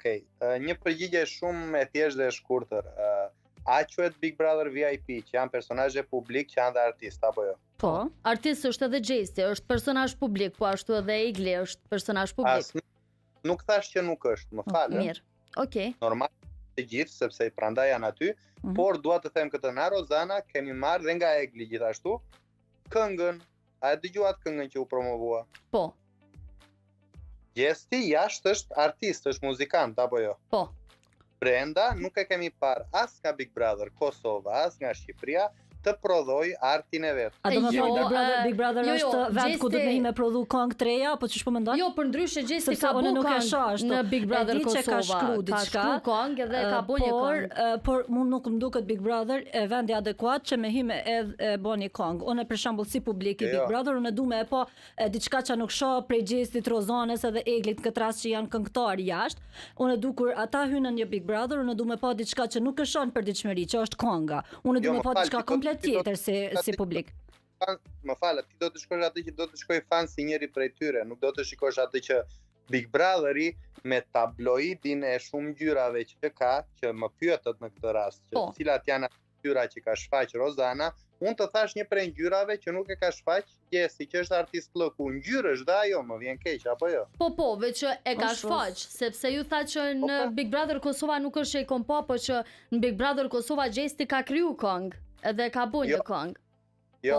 Okej, një përgjigje shumë e thjeshtë dhe e shkurtër. A quhet Big Brother VIP, që janë personazhe publik që janë dhe artist, apo jo? Po, artist është edhe Gjesti, është personazh publik, po ashtu edhe Igli është personazh publik. Nuk thash që nuk është, më falë. Mirë, okej. Normal të gjithë, sepse prandaj janë aty, por dua të them këtë na Rozana kemi marrë dhe nga Egli gjithashtu këngën. A e dëgjuat këngën që u promovua? Po. Gjesti jashtë është artist, është muzikant, apo jo? Po. Brenda nuk e kemi parë as nga Big Brother Kosova, as nga Shqipëria, të prodhoj artin e vet. A do të thonë Big Brother është vend ku do të me prodhu këngë të reja, apo ç'po mendon? Jo, përndryshe Gjesti ka bërë këngë në Big Brother Kosova. Ka shkruar këngë dhe ka bërë një këngë. Por mua nuk më duket Big Brother e vendi adekuat që me hime edhe bën një këngë. Unë për shembull si publik i Big Brother unë dua me po diçka që nuk shoh prej Gjestit, Rozanës edhe Eglit këtë rast që janë këngëtar jashtë. Unë dua kur ata hyn në një Big Brother, unë dua me po diçka që nuk e shoh për ditëshmëri, që është kënga. Unë dua me po diçka tjetër si publik. Më falë, ti do të shkosh atë që do të shkoj fan si njëri prej tyre, nuk do të shikosh atë që Big Brotheri me tabloidin e shumë ngjyrave që ka, që më pyetët në këtë rast, që cilat janë ngjyra që ka shfaq Rozana, unë të thash një prej ngjyrave që nuk e ka shfaq Gjesi, që është artist lëku. Ngjyrësh dhe ajo më vjen keq apo jo? Po, veç e ka shfaq, sepse ju tha që në Big Brother Kosova nuk është e kompo, po që në Big Brother Kosova Gjesti ka kriju këngë. Edhe ka bu një këngë. Jo,